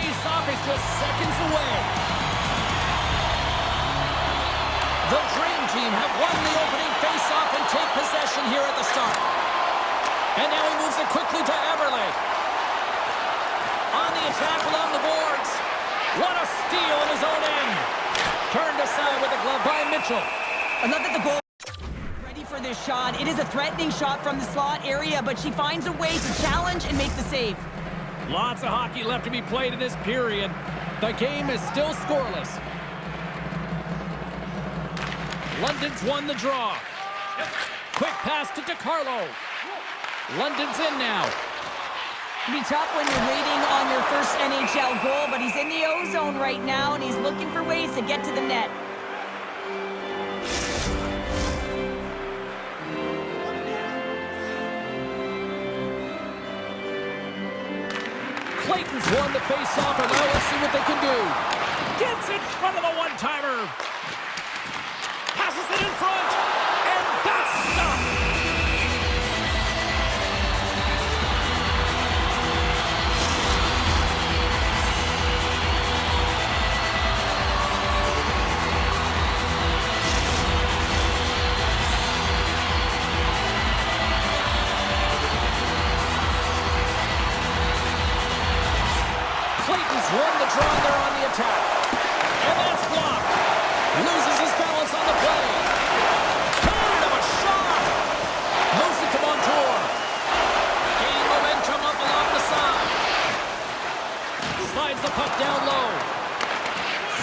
face-off is just seconds away. The Dream Team have won the opening face-off and take possession here at the start. And now he moves it quickly to Eberle. On the attack along the boards. What a steal in his own end. Turned aside with a glove by Mitchell. I love that the goal ready for this shot. It is a threatening shot from the slot area, but she finds a way to challenge and make the save. Lots of hockey left to be played in this period. The game is still scoreless. London's won the draw. Quick pass to DiCarlo. London's in now. It'll be tough when you're waiting on your first NHL goal, but he's in the O-zone right now, and he's looking for ways to get to the net. Clayton's won the face-off, and now let's see what they can do. Gets in front of the one-timer. Passes it in front, and that's stopped. Clayton's won the draw there on the attack. And that's blocked. Loses his balance on the play. Kind of a shot. Moves it to Montour. Gaining momentum up along the side. Slides the puck down low.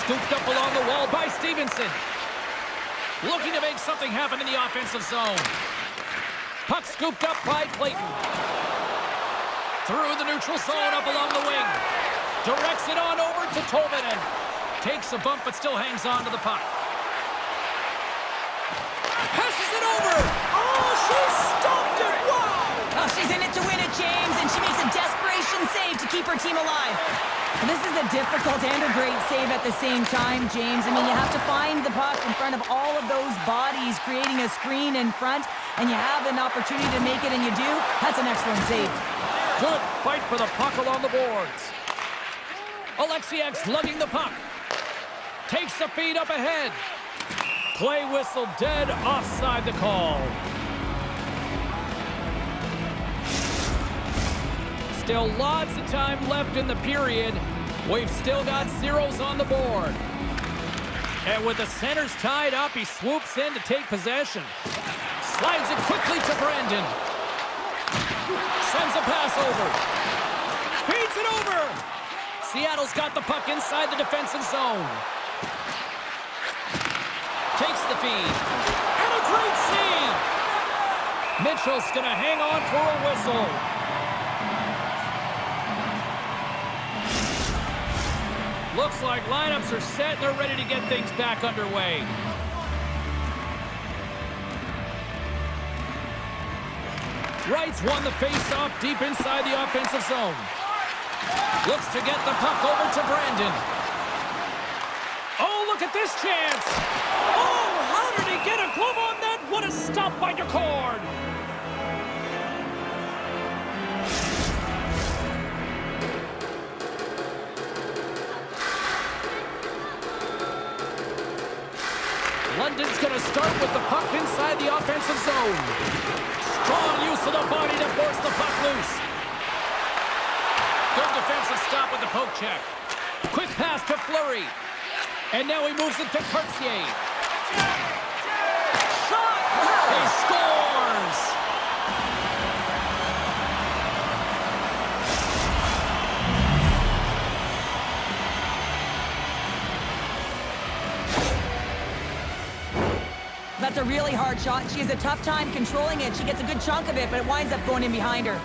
Scooped up along the wall by Stephenson. Looking to make something happen in the offensive zone. Puck scooped up by Clayton. Through the neutral zone up along the wing. Directs it on over to Tolvanen. Takes a bump but still hangs on to the puck. Passes it over. Oh, she stopped it. Wow. Oh, she's in it to win it, James, and she makes a desperation save to keep her team alive. And this is a difficult and a great save at the same time, James. I mean, you have to find the puck in front of all of those bodies, creating a screen in front, and you have an opportunity to make it, and you do. That's an excellent save. Good fight for the puck along the boards. Alexiak's lugging the puck. Takes the feed up ahead. Play whistle dead, offside the call. Still lots of time left in the period. We've still got zeros on the board. And with the centers tied up, he swoops in to take possession. Slides it quickly to Brandon. Sends a pass over. Feeds it over. Seattle's got the puck inside the defensive zone. Takes the feed. And a great save. Mitchell's going to hang on for a whistle. Looks like lineups are set and they're ready to get things back underway. Wright's won the face-off deep inside the offensive zone. Looks to get the puck over to Brandon. Oh, look at this chance. Oh, how did he get a glove on that? What a stop by Daccord. London's going to start with the puck inside the offensive zone. Strong use of the body to force the puck loose. Good defensive stop with the poke check. Quick pass to Fleury. And now he moves it to Cartier. Shot! He scores! That's a really hard shot. She has a tough time controlling it. She gets a good chunk of it, but it winds up going in behind her.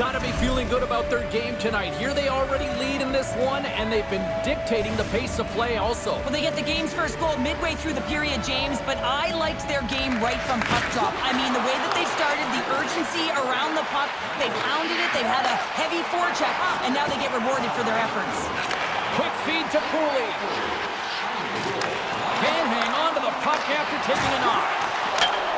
got to be feeling good about their game tonight. Here they already lead in this one, and they've been dictating the pace of play also. Well, they get the game's first goal midway through the period, James, but I liked their game right from puck drop. I mean, the way that they started, the urgency around the puck, they pounded it, they've had a heavy forecheck, and now they get rewarded for their efforts. Quick feed to Pooley. Can't hang on to the puck after taking a knock.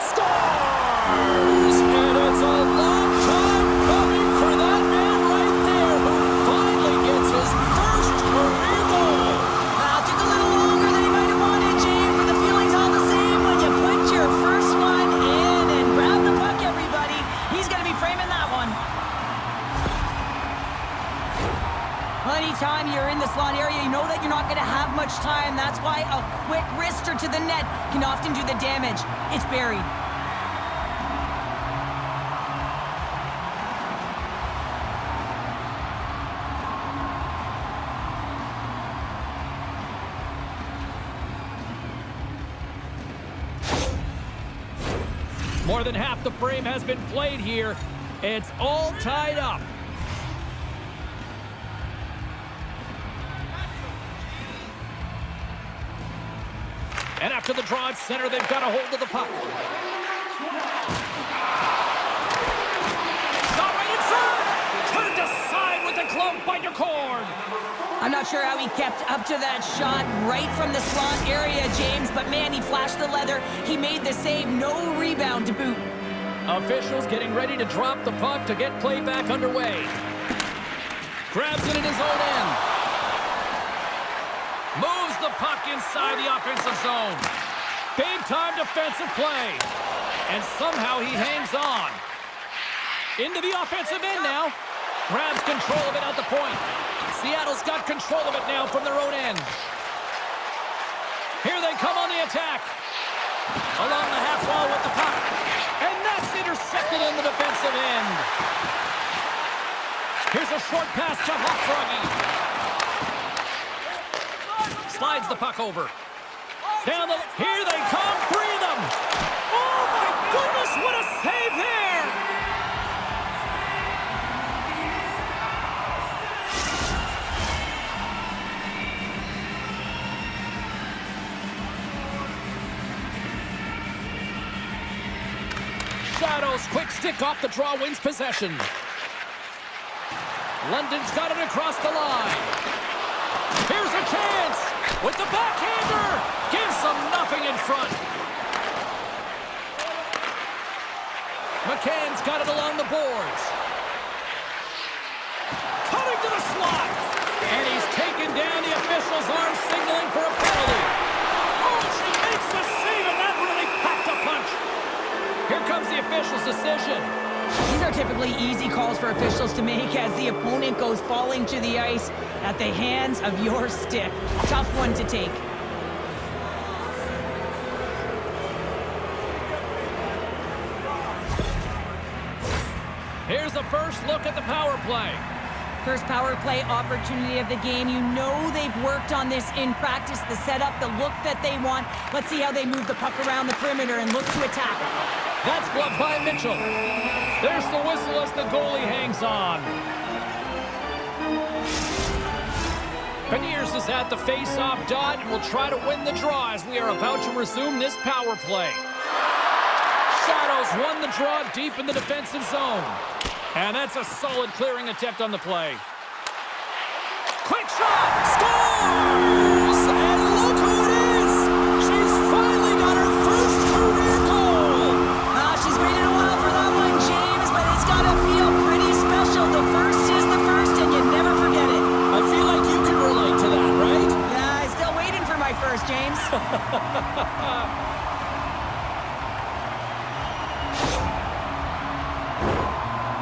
Scores! And it's a long time coming for that man right there who finally gets his first career goal. Well, it took a little longer than he might have wanted, James, but the feeling's all the same when you put your first one in and grab the puck, everybody. He's going to be framing that one. Well, anytime you're in the slot area, you know that you're not going to have much time. That's why a quick wrister to the net can often do the damage. It's buried. More than half the frame has been played here. It's all tied up. And after the draw at center, they've got a hold of the puck. Shot right inside! Turned aside with the glove by Daccord. I'm not sure how he kept up to that shot right from the slot area, James, but man, he flashed the leather. He made the save, no rebound to boot. Officials getting ready to drop the puck to get play back underway. Grabs it in his own end. Moves the puck inside the offensive zone. Big-time defensive play. And somehow he hangs on. Into the offensive end now. Grabs control of it at the point. Seattle's got control of it now from their own end. Here they come on the attack. Along the half wall with the puck. And that's intercepted in the defensive end. Here's a short pass to Hofrogge. Slides the puck over. Down the... Here they come, three of them. Oh, my goodness, what a save there. Shadows, quick stick off the draw, wins possession. London's got it across the line. Here's a chance with the backhander. Gives them nothing in front. McCann's got it along the boards. Coming to the slot. And he's taken down. The official's arm signaling for a penalty. Oh, she makes the save, and that really packed a punch. Here comes the official's decision. These are typically easy calls for officials to make as the opponent goes falling to the ice at the hands of your stick. Tough one to take. Here's a first look at the power play. First power play opportunity of the game. You know they've worked on this in practice, the setup, the look that they want. Let's see how they move the puck around the perimeter and look to attack. That's blocked by Mitchell. There's the whistle as the goalie hangs on. Beniers is at the face-off dot and will try to win the draw as we are about to resume this power play. Shadows won the draw deep in the defensive zone. And that's a solid clearing attempt on the play. Quick shot! Scores! And look who it is! She's finally got her first career goal! She's waited a while for that one, James, but it's got to feel pretty special. The first is the first, and you never forget it. I feel like you can relate to that, right? Yeah, I'm still waiting for my first, James.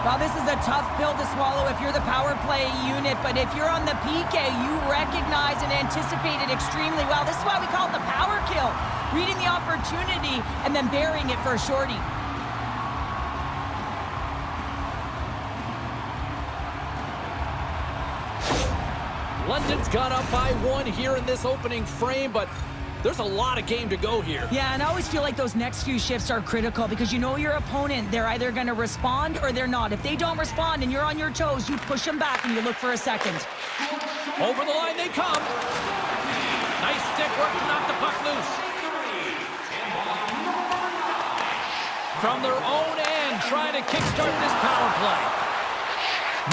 Well, this is a tough pill to swallow if you're the power play unit, but if you're on the PK, you recognize and anticipate it extremely well. This is why we call it the power kill. Reading the opportunity and then burying it for a shorty. London's gone up by one here in this opening frame, but There's a lot of game to go here. Yeah, and I always feel like those next few shifts are critical because you know your opponent, they're either going to respond or they're not. If they don't respond and you're on your toes, you push them back and you look for a second. Over the line they come. Nice stick work to knock the puck loose. From their own end, trying to kickstart this power play.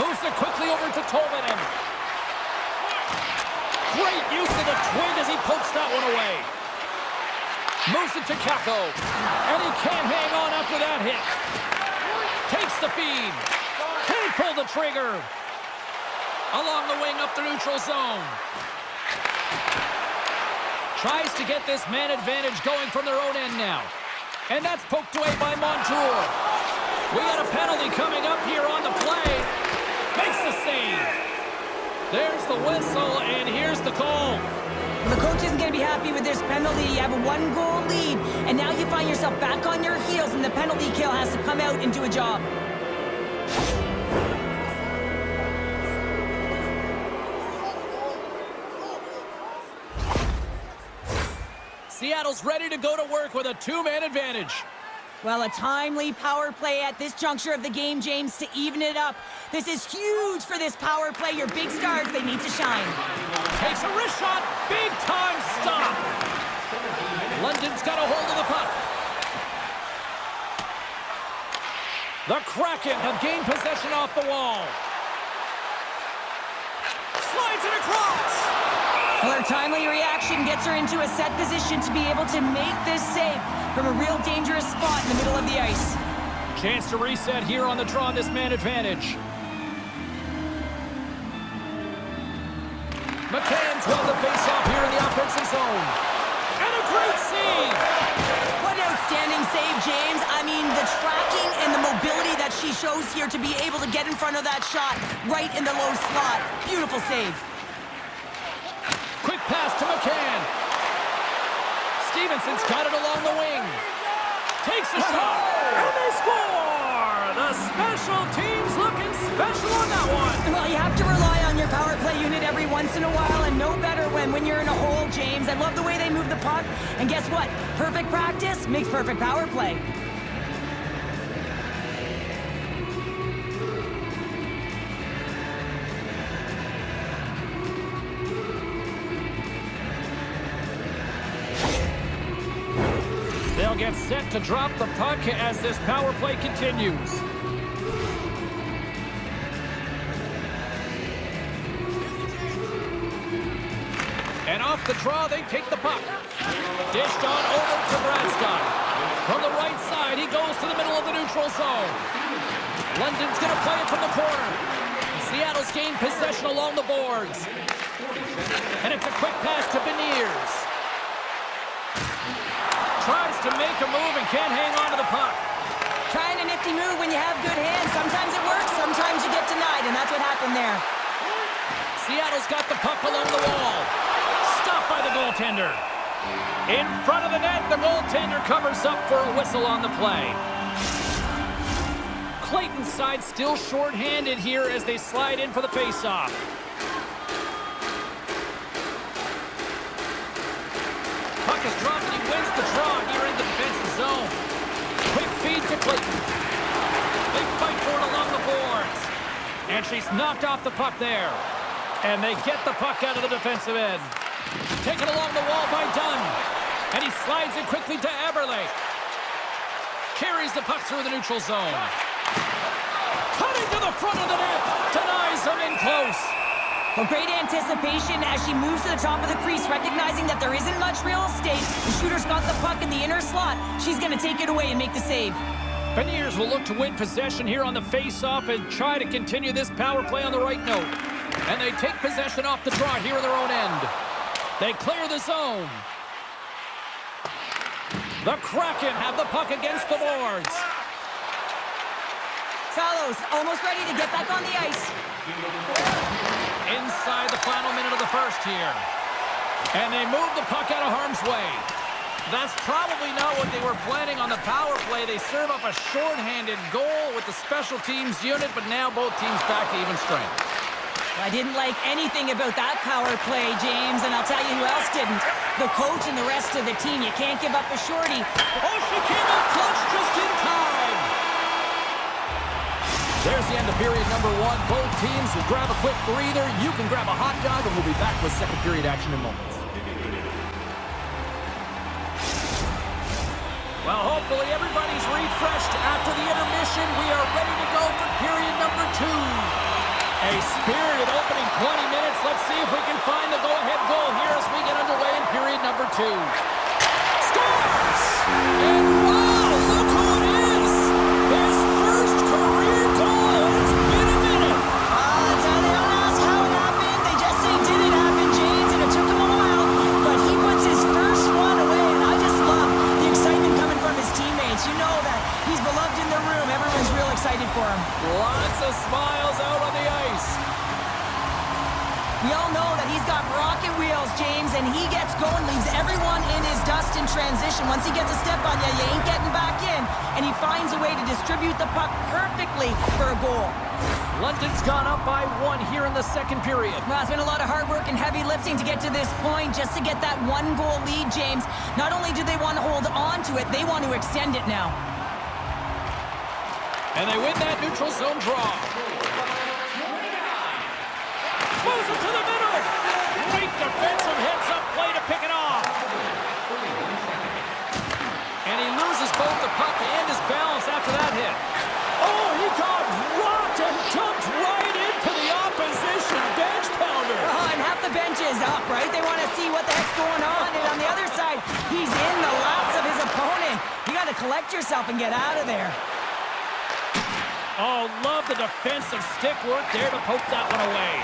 Moves it quickly over to Tolvanen. Great use of the twig as he pokes that one away. Moves it to Kako. And he can't hang on after that hit. Takes the feed. Can't pull the trigger. Along the wing up the neutral zone. Tries to get this man advantage going from their own end now. And that's poked away by Montour. We got a penalty coming up here on the play. Makes the save. There's the whistle, and here's the call. Well, the coach isn't going to be happy with this penalty. You have a one-goal lead, and now you find yourself back on your heels, and the penalty kill has to come out and do a job. Seattle's ready to go to work with a two-man advantage. Well, a timely power play at this juncture of the game, James, to even it up. This is huge for this power play. Your big stars, they need to shine. Takes a wrist shot. Big time stop. London's got a hold of the puck. The Kraken have gained possession off the wall. Slides it across. Well, her timely reaction gets her into a set position to be able to make this save from a real dangerous spot in the middle of the ice. Chance to reset here on the draw on this man advantage. McCann's won the faceoff here in the offensive zone. And a great save! What an outstanding save, James. I mean, the tracking and the mobility that she shows here to be able to get in front of that shot right in the low slot. Beautiful save. Quick pass to McCann. Stephenson's got it along the wing. Takes a shot, and they score! The special teams looking special on that one. Well, you have to rely on your power play unit every once in a while, and no better when you're in a hole, James. I love the way they move the puck, and guess what? Perfect practice makes perfect power play. They'll get set to drop the puck as this power play continues. And off the draw, they take the puck. Dished on over to Bradstone. From the right side, he goes to the middle of the neutral zone. London's going to play it from the corner. Seattle's gained possession along the boards. And it's a quick pass to Beniers. Tries to make a move and can't hang on to the puck. Trying a nifty move when you have good hands. Sometimes it works, sometimes you get denied, and that's what happened there. Seattle's got the puck along the wall. Stopped by the goaltender. In front of the net, the goaltender covers up for a whistle on the play. Clayton's side still short-handed here as they slide in for the face-off. Puck is dropped and he wins the draw here in the defensive zone. Quick feed to Clayton. They fight for it along the boards. And she's knocked off the puck there. And they get the puck out of the defensive end. Taken along the wall by Dunn. And he slides it quickly to Eberle. Carries the puck through the neutral zone. Cutting to the front of the net. Denies him in close. Well, great anticipation as she moves to the top of the crease, recognizing that there isn't much real estate. The shooter's got the puck in the inner slot. She's going to take it away and make the save. Beniers will look to win possession here on the face-off and try to continue this power play on the right note. And they take possession off the draw here in their own end. They clear the zone. The Kraken have the puck against the boards. Salos almost ready to get back on the ice. Inside the final minute of the first here. And they move the puck out of harm's way. That's probably not what they were planning on the power play. They serve up a short-handed goal with the special teams unit, but now both teams back to even strength. I didn't like anything about that power play, James, and I'll tell you who else didn't. The coach and the rest of the team. You can't give up a shorty. Oh, she came up clutch just in time. There's the end of period number 1. Both teams will grab a quick breather. You can grab a hot dog, and we'll be back with second period action in moments. Well, hopefully everybody's refreshed after the intermission. We are ready to go for period number 2. A spirited opening 20 minutes. Let's see if we can find the go-ahead goal here as we get underway in period number 2. Scores! And wow, look who it is! His first career goal! It's been a minute! They don't ask how it happened. They just say, did it happen, James? And it took him a while. But he puts his first one away, and I just love the excitement coming from his teammates. You know that he's beloved in the room. Everyone's real excited for him. Lots of smiles out on the ice. We all know that he's got rocket wheels, James, and he gets going, leaves everyone in his dust in transition. Once he gets a step on you, you ain't getting back in, and he finds a way to distribute the puck perfectly for a goal. London's gone up by 1 here in the second period. Well, it's been a lot of hard work and heavy lifting to get to this point, just to get that 1-goal lead, James. Not only do they want to hold on to it, they want to extend it now. And they win that neutral zone draw. Moves it to the middle. Great defensive heads-up play to pick it off. And he loses both the puck and his balance after that hit. Oh, he got rocked and dumped right into the opposition bench pounder. Oh, and half the bench is up, right? They want to see what the heck's going on. And on the other side, he's in the laps of his opponent. You got to collect yourself and get out of there. Oh, love the defensive stick work there to poke that one away.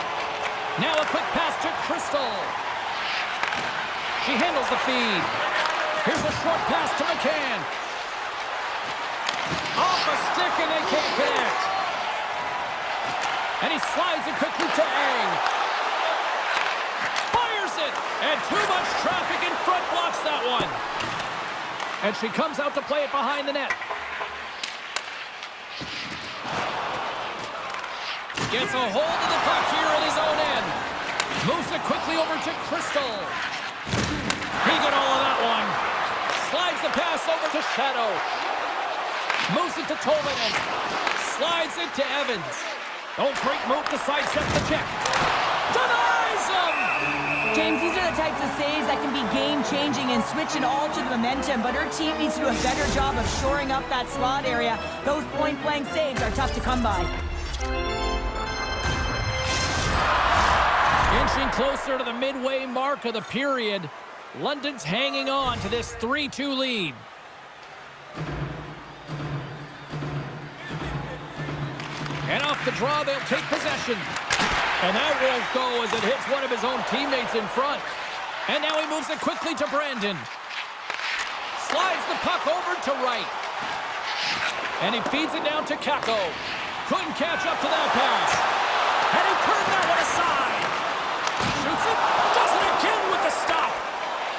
Now a quick pass to Crystal. She handles the feed. Here's a short pass to McCann. Off a stick and they can't connect. And he slides it quickly to Ang. Fires it. And too much traffic in front blocks that one. And she comes out to play it behind the net. Gets a hold of the puck here at his own end. Moves it quickly over to Crystal. He got all of that one. Slides the pass over to Shadow. Moves it to Tolvanen. Slides it to Evans. Oh, great move to sidestep the check. Denies him! James, these are the types of saves that can be game-changing and switch it all to the momentum, but her team needs to do a better job of shoring up that slot area. Those point-blank saves are tough to come by. Inching closer to the midway mark of the period, London's hanging on to this 3-2 lead. And off the draw, they'll take possession. And that won't go as it hits one of his own teammates in front. And now he moves it quickly to Brandon. Slides the puck over to right. And he feeds it down to Kako. Couldn't catch up to that pass. And he turned that one aside. Shoots it. Does it again with the stop.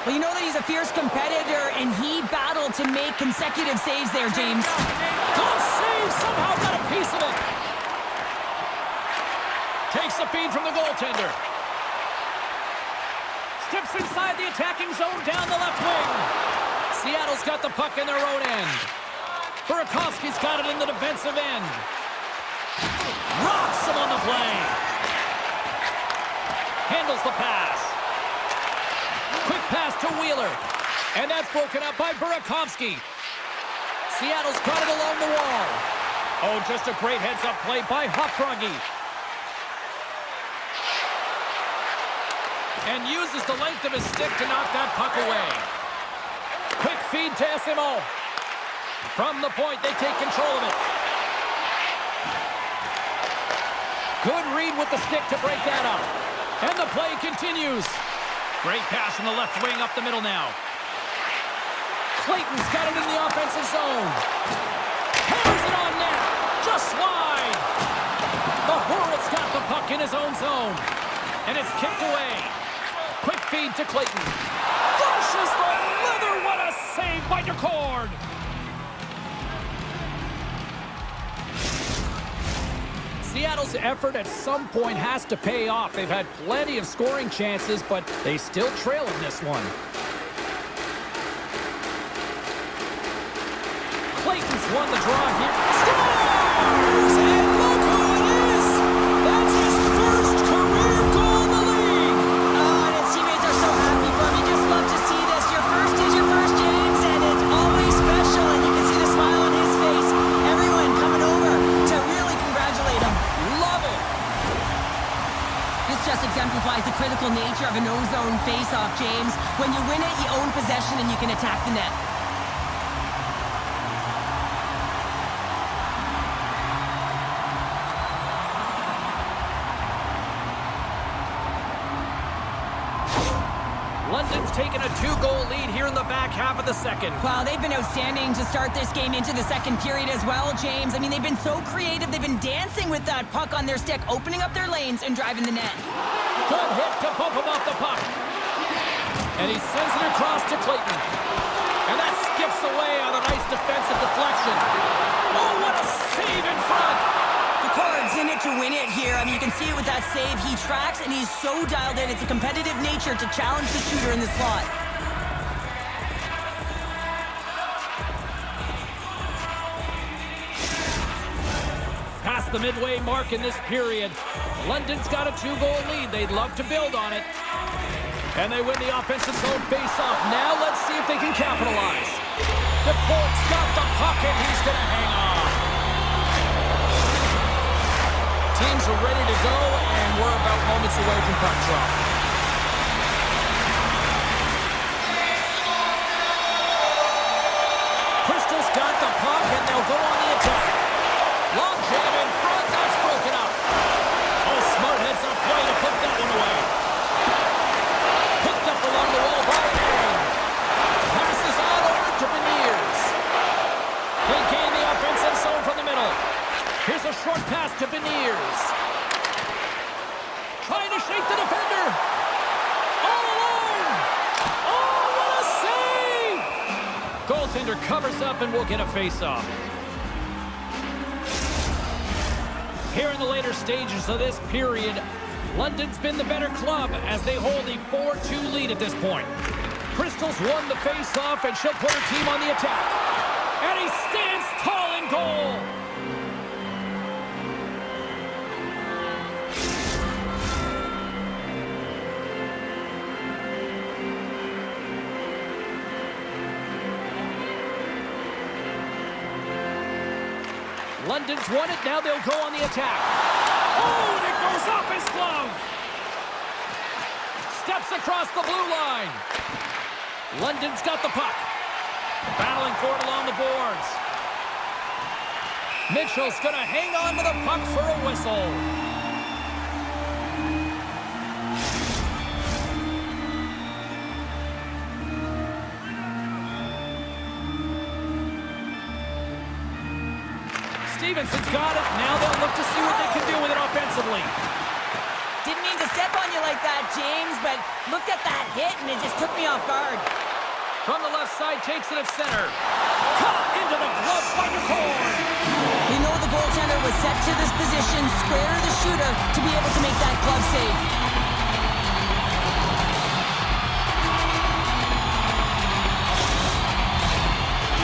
Well, you know that he's a fierce competitor, and he battled to make consecutive saves there, James. Good save. Somehow got a piece of it. Takes the feed from the goaltender. Steps inside the attacking zone down the left wing. Seattle's got the puck in their own end. Burakovsky's got it in the defensive end. Rocks him on the play. Handles the pass. Quick pass to Wheeler. And that's broken up by Burakovsky. Seattle's got it along the wall. Oh, just a great heads-up play by Hofragi. And uses the length of his stick to knock that puck away. Quick feed to SMO. From the point, they take control of it. Good read with the stick to break that up. And the play continues. Great pass from the left wing up the middle now. Clayton's got it in the offensive zone. Hammers it on net. Just wide. The Hornets got the puck in his own zone. And it's kicked away. Quick feed to Clayton. Flushes the leather. What a save by Seattle's effort at some point has to pay off. They've had plenty of scoring chances, but they still trail in this one. Clayton's won the draw here. Scores! And look who it is! That's his first career goal in the league! Oh, and his teammates are so happy for him. You just love to see this. Your first is your first, James, and it's always special, and you can see the smile on his face. Everyone coming over to really congratulate him. Love it! This just exemplifies the critical nature of a no-zone face-off, James. When you win it, you own possession and you can attack the net. London's taken a 2-goal lead here in the back half of the second. Wow, they've been outstanding to start this game into the second period as well, James. I mean, they've been so creative. They've been dancing with that puck on their stick, opening up their lanes and driving the net. Good hit to bump him off the puck. And he sends it across to Clayton. And that skips away on a nice defensive deflection. Oh, what a save in front! Daccord's in it to win it here. I mean, you can see it with that save. He tracks, and he's so dialed in. It's a competitive nature to challenge the shooter in the slot. Past the midway mark in this period. London's got a 2-goal lead. They'd love to build on it. And they win the offensive zone face-off. Now let's see if they can capitalize. Daccord's got the puck, and he's going to hang on. Teams are ready to go, and we're about moments away from puck drop. Crystal's got the puck, and they'll go on the attack. Long jam in front, that's broken up. Oh, smart heads up play to put that one away. Picked up along the wall by Aaron. Passes on over to Beniers. They gain the offensive zone from the middle. Here's a short pass to Beniers. Trying to shake the defender. All alone. Oh, what a save! Goaltender covers up and will get a face-off. Here in the later stages of this period, London's been the better club as they hold a 4-2 lead at this point. Crystal's won the face-off, and she'll put her team on the attack. And he stands tall in goal. London's won it, now they'll go on the attack. Oh, and it goes off his glove. Steps across the blue line. London's got the puck. Battling for it along the boards. Mitchell's gonna hang on to the puck for a whistle. Stephenson's got it. Now they'll look to see what they can do with it offensively. Didn't mean to step on you like that, James, but looked at that hit, and it just took me off guard. From the left side, takes it at center. Caught into the glove by Daccord. You know the goaltender was set to this position, square to the shooter, to be able to make that glove save.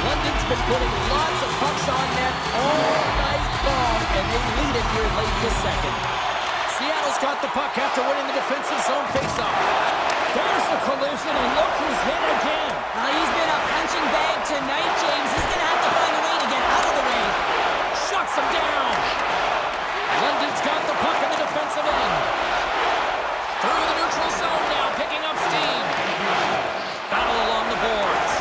London's been putting lots of pucks on net all night long, and they lead it here late this second. Seattle's got the puck after winning the defensive zone faceoff. There's the collision, and look who's hit again. He's been a punching bag tonight, James. He's going to have to find a way to get out of the way. Shuts him down. London's got the puck in the defensive end. Through the neutral zone now, picking up steam. Battle along the boards.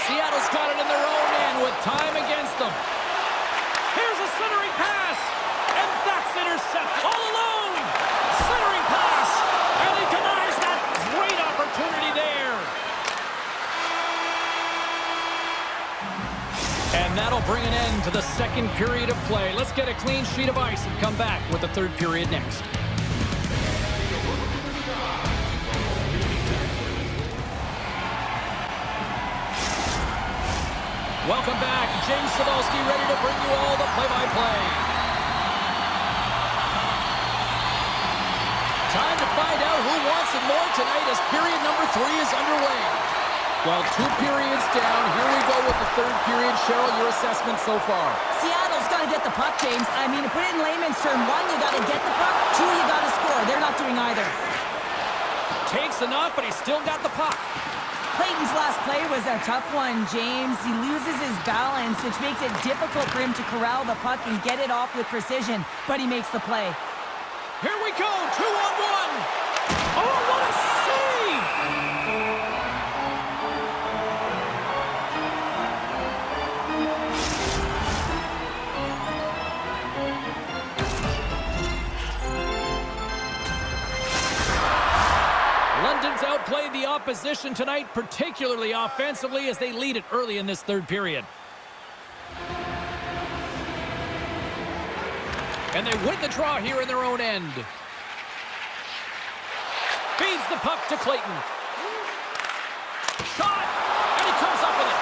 Seattle's got it in their own end with time against them. Here's a centering pass, and that's intercepted. All alone, centering pass, and he denies that great opportunity there. And that'll bring an end to the second period of play. Let's get a clean sheet of ice and come back with the third period next. Welcome back. James Cebulski ready to bring you all the play-by-play. Time to find out who wants it more tonight as period number 3 is underway. Well, 2 periods down. Here we go with the 3rd period. Cheryl, your assessment so far? Seattle's got to get the puck, James. I mean, to put it in layman's term, 1, you got to get the puck. 2, you got to score. They're not doing either. Takes a knock, but he's still got the puck. Clayton's last play was a tough one, James. He loses his balance, which makes it difficult for him to corral the puck and get it off with precision, but he makes the play. Here we go, 2-on-1. Oh, what a save! London's outplayed the opposition tonight, particularly offensively, as they lead it early in this 3rd period. And they win the draw here in their own end. Feeds the puck to Clayton. Shot! And he comes up with it.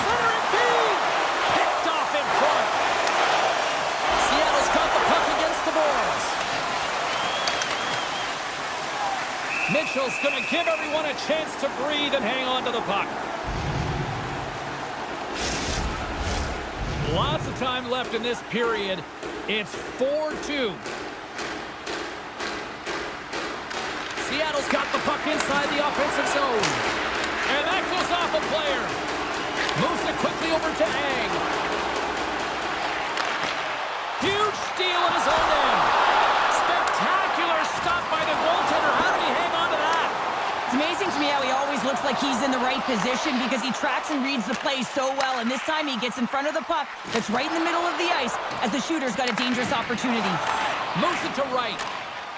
Center and feed! Picked off in front. Seattle's got the puck against the boards. Mitchell's going to give everyone a chance to breathe and hang on to the puck. Lots of time left in this period. It's 4-2. Seattle's got the puck inside the offensive zone. And that goes off a player. Moves it quickly over to Ang. Huge steal at his own end. Spectacular stop by the goaltender. How did he hang on to that? It's amazing to me how he always looks like he's in the right position because he tracks and reads the play so well. And this time he gets in front of the puck that's right in the middle of the ice as the shooter's got a dangerous opportunity. Moves it to right.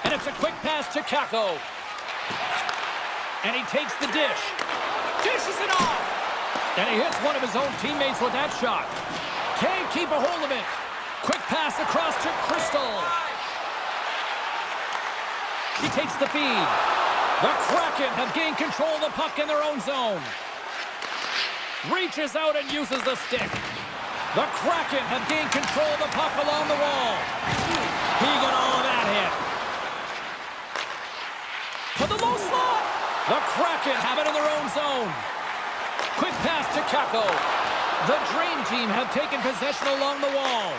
And it's a quick pass to Kako. And he takes the dish. Dishes it off. And he hits one of his own teammates with that shot. Can't keep a hold of it. Quick pass across to Crystal. She takes the feed. The Kraken have gained control of the puck in their own zone. Reaches out and uses the stick. The Kraken have gained control of the puck along the wall. He got all of that hit. For the low slot. The Kraken have it in their own zone. Quick pass to Kako. The Dream Team have taken possession along the wall.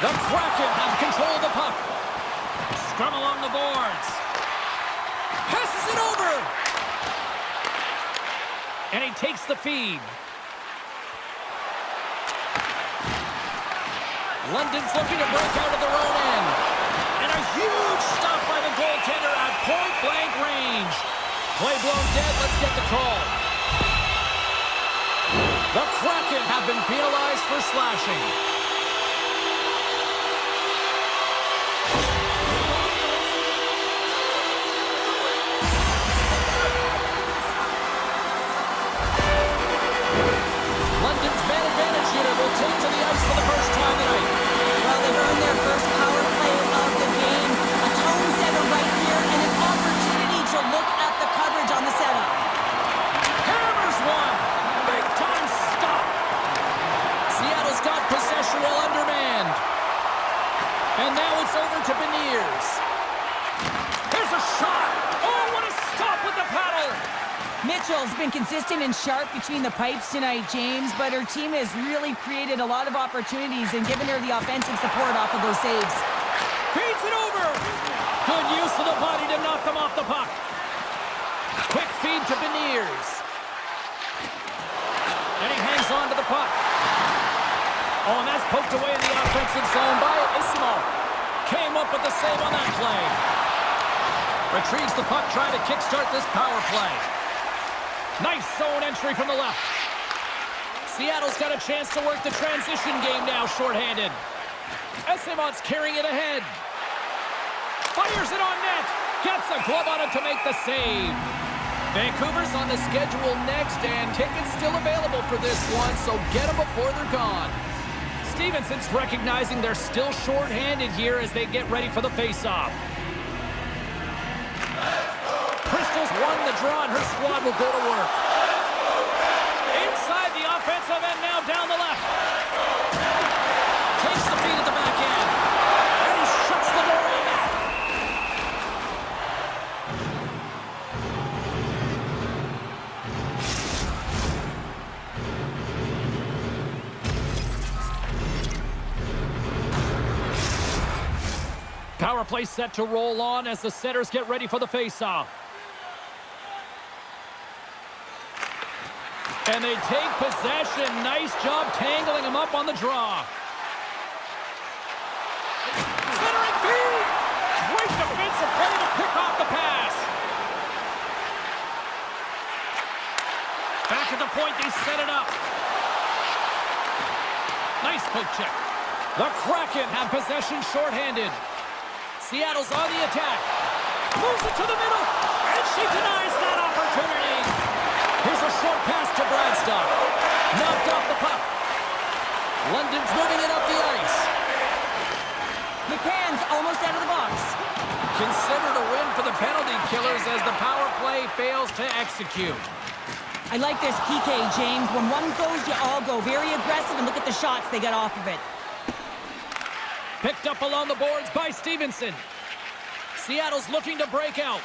The Kraken have control of the puck. Scrum along the boards. Passes it over. And he takes the feed. London's looking to break out of their own end. And a huge stop by the goaltender at point-blank range. Play blown dead. Let's get the call. The Kraken have been penalized for slashing. London's man advantage unit will take to the ice for the first time tonight. Well, they've earned their first power play of the game. A tone setter right here and an opportunity to look at the coverage on the setup. Hammers one. Big time stop. Seattle's got possession while undermanned. And now it's over to Beniers. Here's a shot. Oh, what a stop with the paddle. Mitchell's been consistent and sharp between the pipes tonight, James, but her team has really created a lot of opportunities and given her the offensive support off of those saves. Feeds it over. Good use of the body to knock them off the puck. Quick feed to Beniers. And he hangs on to the puck. Oh, and that's poked away in the offensive zone by Ismo. Came up with the save on that play. Retrieves the puck, trying to kickstart this power play. Nice zone entry from the left. Seattle's got a chance to work the transition game now, shorthanded. Esimon's carrying it ahead. Fires it on net. Gets a glove on it to make the save. Vancouver's on the schedule next, and tickets still available for this one, so get them before they're gone. Stephenson's recognizing they're still shorthanded here as they get ready for the face-off. Crystal's won the draw, and her squad will go to work. Inside the offensive Power play set to roll on as the setters get ready for the faceoff. And they take possession. Nice job tangling him up on the draw. Centering feed! Great defensive play to pick off the pass. Back at the point, they set it up. Nice poke check. The Kraken have possession shorthanded. Seattle's on the attack. Moves it to the middle. And she denies that opportunity. Here's a short pass to Bradstock. Knocked off the puck. London's moving it up the ice. McCann's almost out of the box. Considered a win for the penalty killers as the power play fails to execute. I like this PK, James. When one goes, you all go. Very aggressive, and look at the shots they got off of it. Picked up along the boards by Stephenson. Seattle's looking to break out.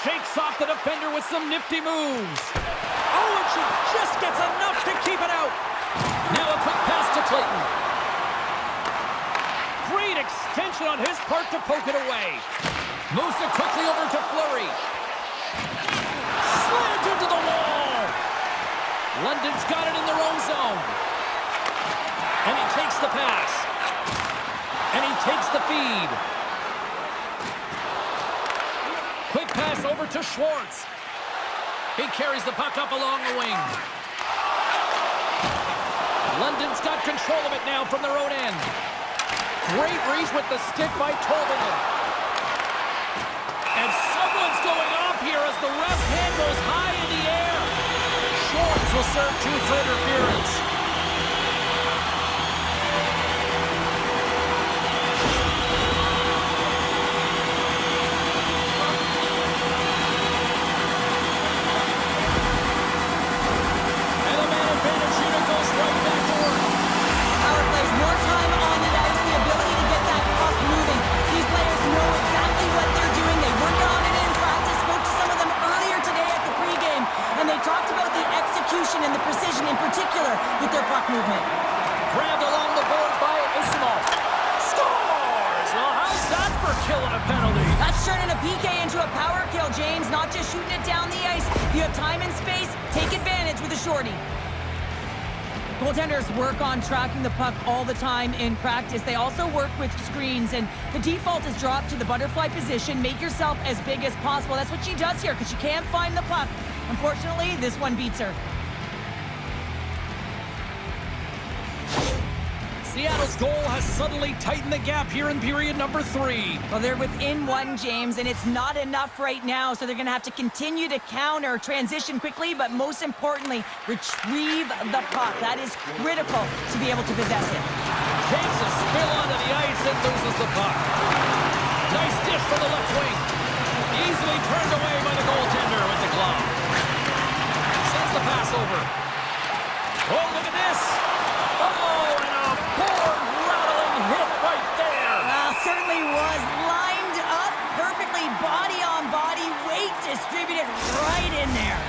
Shakes off the defender with some nifty moves. Oh, and she just gets enough to keep it out. Now a quick pass to Clayton. Great extension on his part to poke it away. Moves it quickly over to Fleury. Slammed into the wall. London's got it in their own zone. And he takes the pass. And he takes the feed. Quick pass over to Schwartz. He carries the puck up along the wing. London's got control of it now from their own end. Great reach with the stick by Tolbert. And someone's going off here as the ref's hand goes high in the air. Schwartz will serve 2 for interference. And the precision in particular with their puck movement. Grabbed along the board by Isimov. Scores! Well, how's that for killing a penalty? That's turning a PK into a power kill, James. Not just shooting it down the ice. If you have time and space, take advantage with a shorty. Goaltenders work on tracking the puck all the time in practice. They also work with screens, and the default is drop to the butterfly position. Make yourself as big as possible. That's what she does here because she can't find the puck. Unfortunately, this one beats her. Seattle's goal has suddenly tightened the gap here in period number 3. Well, they're within 1, James, and it's not enough right now, so they're going to have to continue to counter, transition quickly, but most importantly, retrieve the puck. That is critical to be able to possess it. Takes a spill onto the ice and loses the puck. Nice dish from the left wing. Easily turned away by the goaltender with the glove. Sends the pass over. Oh, look at this. Oh, and a board-rattling hit right there. Certainly was lined up perfectly, body on body, weight distributed right in there.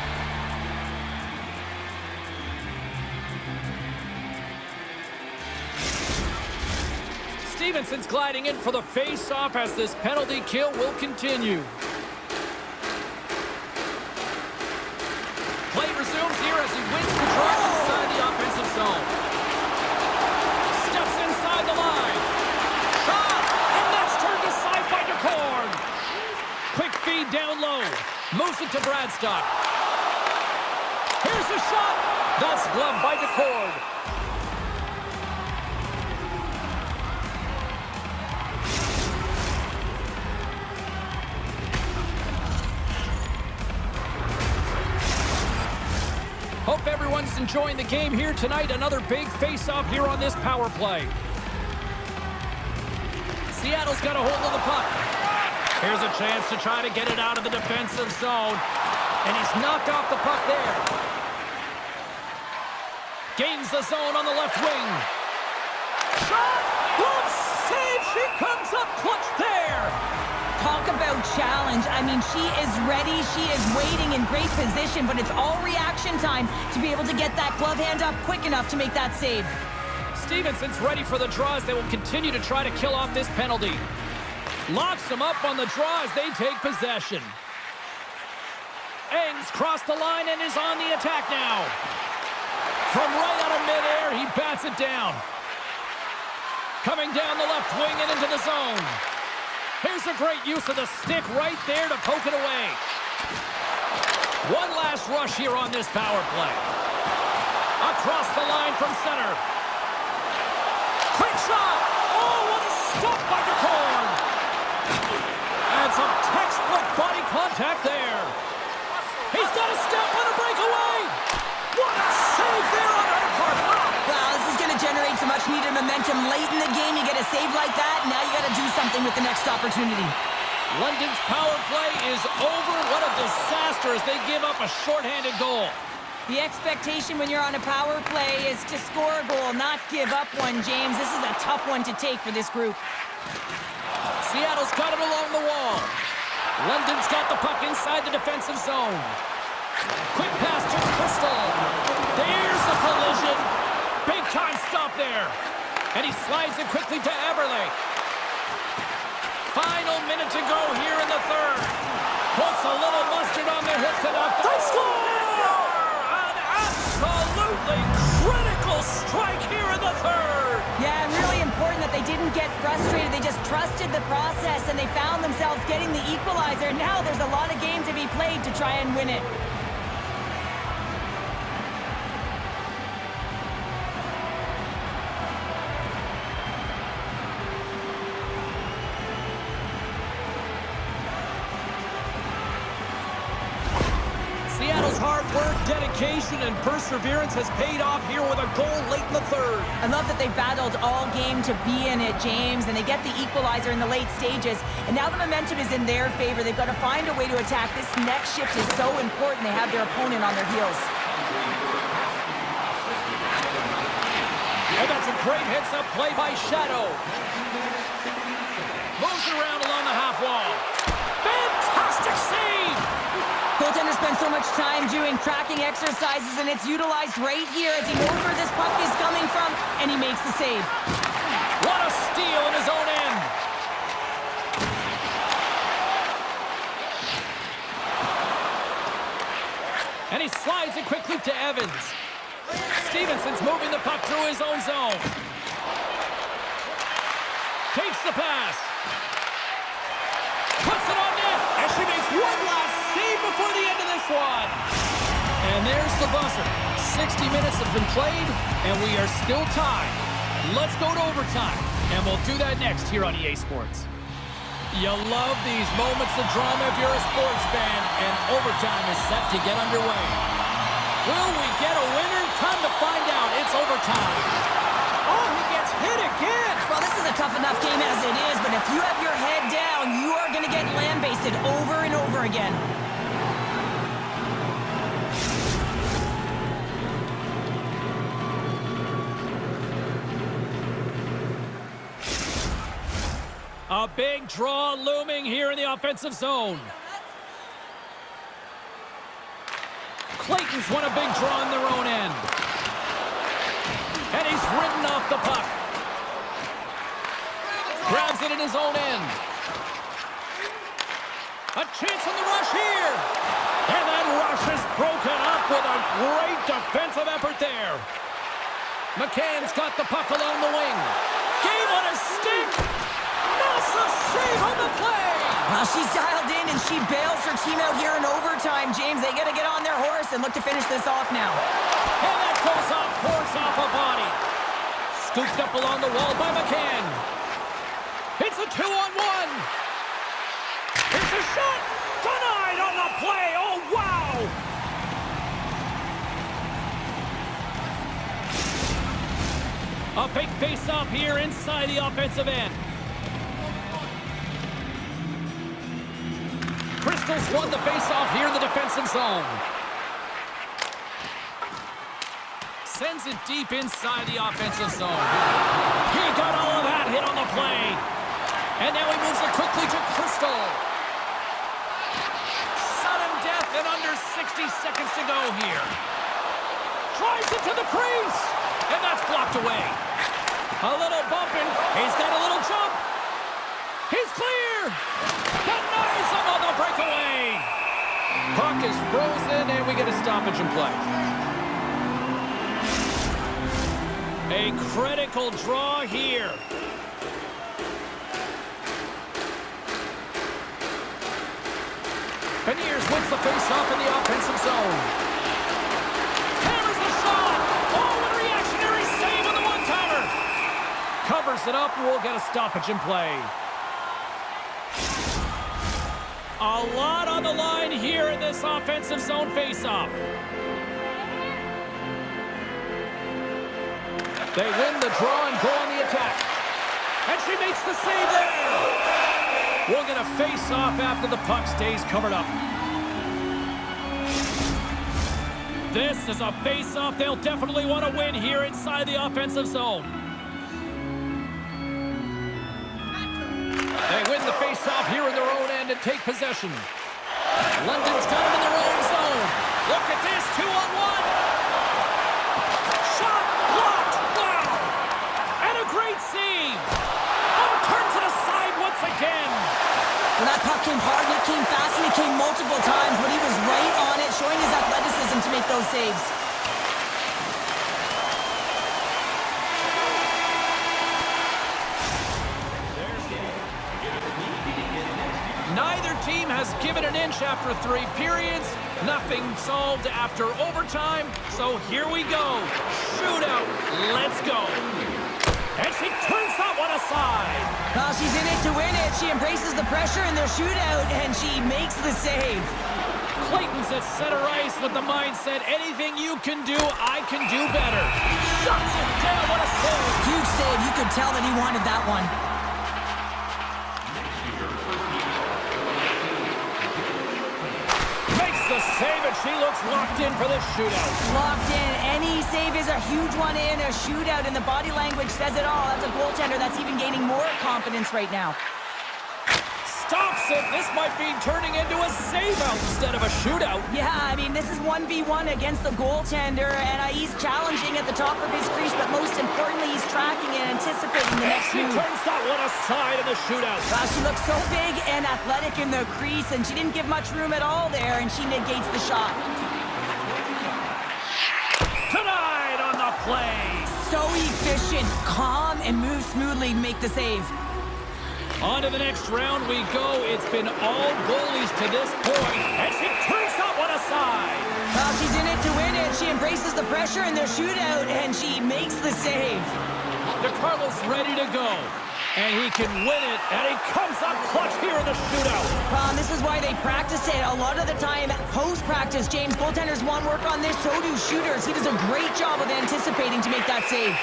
Stephenson's gliding in for the face-off as this penalty kill will continue. Play resumes here as he wins the draw inside the offensive zone. Steps inside the line. Shot! And that's turned aside by Daccord. Quick feed down low. Moves it to Bradstock. Here's a shot. That's gloved by Daccord. Hope everyone's enjoying the game here tonight. Another big face-off here on this power play. Seattle's got a hold of the puck. Here's a chance to try to get it out of the defensive zone. And he's knocked off the puck there. Gains the zone on the left wing. Shot! Glove save! She comes up clutch there! Talk about challenge. I mean, she is ready. She is waiting in great position, but it's all reaction time to be able to get that glove hand up quick enough to make that save. Stephenson's ready for the draw as they will continue to try to kill off this penalty. Locks them up on the draw as they take possession. Eng's crossed the line and is on the attack now. From right out of midair, he bats it down. Coming down the left wing and into the zone. Here's a great use of the stick right there to poke it away. One last rush here on this power play. Across the line from center. Quick shot! Oh, what a stop by Daccord! And some textbook body contact there. He's got a step on a breakaway! What a save there on Daccord! Wow, this is going to generate some much-needed momentum late in the game. You get a save like that, now you got to do something with the next opportunity. London's power play is over. What a disaster as they give up a shorthanded goal. The expectation when you're on a power play is to score a goal, not give up one, James. This is a tough one to take for this group. Seattle's got it along the wall. London's got the puck inside the defensive zone. Quick pass to Crystal. There's the collision. Big time stop there. And he slides it quickly to Eberle. Final minute to go here in the third. Puts a little mustard on their hip to knock. They score! An absolutely critical strike here in the third. Yeah, and really important that they didn't get frustrated. They just trusted the process, and they found themselves getting the equalizer. Now there's a lot of game to be played to try and win it. Seattle's hard work, dedication, and perseverance has paid off here with a goal late in the third. I love that they battled all game to be in it, James, and they get the equalizer in the late stages. And now the momentum is in their favor. They've got to find a way to attack. This next shift is so important. They have their opponent on their heels. And that's a great heads-up play by Shadow. Moves around along the half wall. Fantastic save! Goaltender spends so much time doing tracking exercises, and it's utilized right here as he knows where this puck is coming from, and he makes the save. What a steal in his own end! And he slides it quickly to Evans. Stephenson's moving the puck through his own zone. Takes the pass. Puts it on net, and she makes one last save before the end of this one. And there's the buzzer. 60 minutes have been played, and we are still tied. Let's go to overtime, and we'll do that next here on EA Sports. You love these moments of drama if you're a sports fan, and overtime is set to get underway. Will we get a winner? Time to find out. It's overtime. Oh, he gets hit again. Well, this is a tough enough game as it is, but if you have your head down, you are going to get lambasted over and over again. A big draw looming here in the offensive zone. Clayton's won a big draw in their own end. And he's ridden off the puck. Grabs it in his own end. A chance on the rush here. And that rush is broken up with a great defensive effort there. McCann's got the puck along the wing. Game on his stick. Massive save on the play. Well, she's dialed in, and she bails her team out here in overtime, James. They got to get on their horse and look to finish this off now. And that goes off, course off a body. Scooped up along the wall by McCann. It's a 2-on-1. It's a shot. Denied on the play. Oh, wow. A big face-off here inside the offensive end. Crystal's won the face-off here in the defensive zone. Sends it deep inside the offensive zone. He got all of that hit on the play. And now he moves it quickly to Crystal. Sudden death in under 60 seconds to go here. Tries it to the crease. And that's blocked away. A little bumping. He's got a little jump. He's clear. Denies him on the breakaway. Puck is frozen, and we get a stoppage in play. A critical draw here. Beniers wins the faceoff in the offensive zone. Hammers the shot. Oh, a reactionary save on the one-timer. Covers it up, and we'll get a stoppage in play. A lot on the line here in this offensive zone faceoff. They win the draw and go on the attack. And she makes the save there. We'll get a face-off after the puck stays covered up. This is a face-off they'll definitely want to win here inside the offensive zone. They win the face-off here in their own end and take possession. London's got it in their own zone. Look at this, 2-on-1. Shot blocked. Wow. And a great save. Oh, turns it aside once again. Well, that puck came hard, and it came fast, and it came multiple times, but he was right on it, showing his athleticism to make those saves. Neither team has given an inch after 3 periods. Nothing solved after overtime. So here we go. Shootout. Let's go. And she turns that one aside. Well, she's in it to win it. She embraces the pressure in their shootout, and she makes the save. Clayton's at center ice with the mindset, anything you can do, I can do better. Shuts it down. What a save. Huge save. You could tell that he wanted that one. The save, and she looks locked in for this shootout. Locked in. Any save is a huge one in a shootout, and the body language says it all. That's a goaltender that's even gaining more confidence right now. Stops it. This might be turning into a save-out instead of a shootout. Yeah, I mean, this is 1v1 against the goaltender, and he's challenging at the top of his crease, but most importantly, he's tracking and anticipating the next She move. turns that one aside in the shootout. She looks so big and athletic in the crease, and she didn't give much room at all there, and she negates the shot. Tonight on the play. So efficient, calm, and moves smoothly to make the save. On to the next round we go. It's been all goalies to this point, and she turns that one aside. Well, she's in it to win it. She embraces the pressure in their shootout, and she makes the save. Dacord's ready to go, and he can win it, and he comes up clutch here in the shootout. Well, this is why they practice it. A lot of the time, post-practice, James, goaltenders want work on this, so do shooters. He does a great job of anticipating to make that save.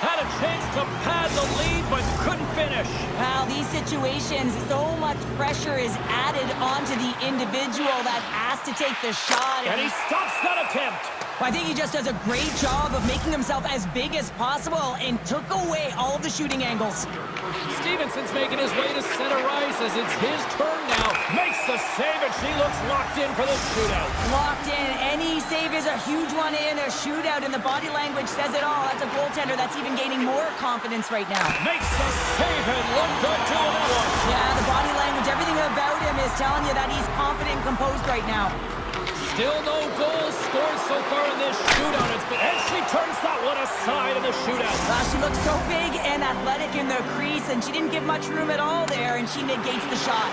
Had a chance to pad the lead, but couldn't finish. Well, these situations, so much pressure is added onto the individual that's asked to take the shot. And he stops that attempt. I think he just does a great job of making himself as big as possible and took away all of the shooting angles. Stephenson's making his way to center ice as it's his turn now. Makes the save, and she looks locked in for the shootout. Locked in. Any save is a huge one in a shootout, and the body language says it all. That's a goaltender that's even gaining more confidence right now. Makes the save and look good too on that one. Yeah, the body language, everything about him is telling you that he's confident and composed right now. Still no goals scored so far in this shootout. And she turns that one aside in the shootout. She looks so big and athletic in the crease, and she didn't give much room at all there, and she negates the shot.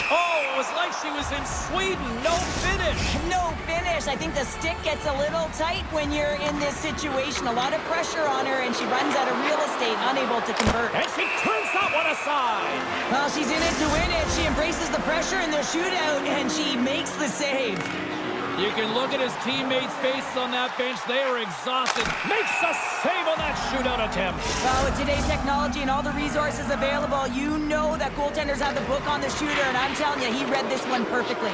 Oh, it was like she was in Sweden. No finish. No finish. I think the stick gets a little tight when you're in this situation. A lot of pressure on her, and she runs out of real estate, unable to convert. And she turns that one aside. Well, she's in it to win it. She embraces the pressure in their shootout, and she makes the save. You can look at his teammates' faces on that bench. They are exhausted. Makes a save on that shootout attempt. Well, with today's technology and all the resources available, you know that goaltenders have the book on the shooter, and I'm telling you, he read this one perfectly.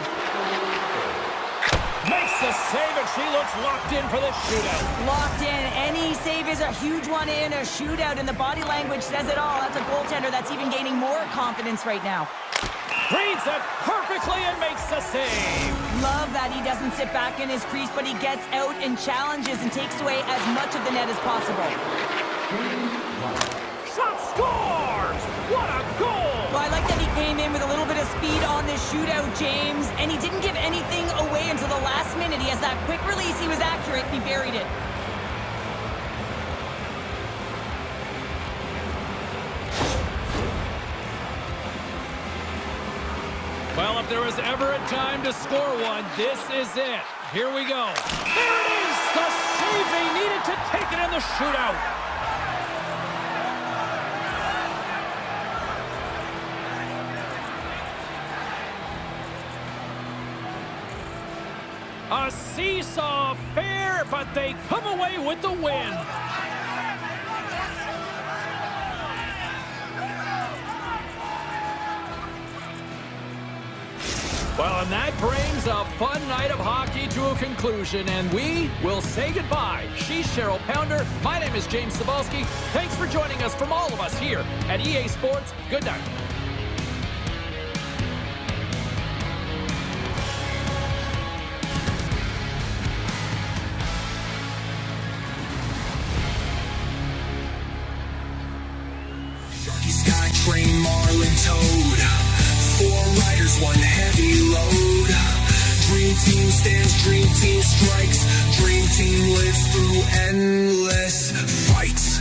Makes the save, and she looks locked in for this shootout. Locked in. Any save is a huge one in a shootout, and the body language says it all. That's a goaltender that's even gaining more confidence right now. Reads it perfectly and makes the save. Love that he doesn't sit back in his crease, but he gets out and challenges and takes away as much of the net as possible. Shot scored! speed on this shootout, James, and he didn't give anything away until the last minute. He has that quick release. He was accurate. He buried it. Well, if there was ever a time to score one, this is it. Here we go. There it is! The save they needed to take it in the shootout. A seesaw affair, but they come away with the win. Well, and that brings a fun night of hockey to a conclusion, and we will say goodbye. She's Cheryl Pounder. My name is James Cebulski. Thanks for joining us from all of us here at EA Sports. Good night. Skytrain, Marlin Toad, 4 riders, 1 heavy load. Dream Team stands, Dream Team strikes, Dream Team lives through endless fights.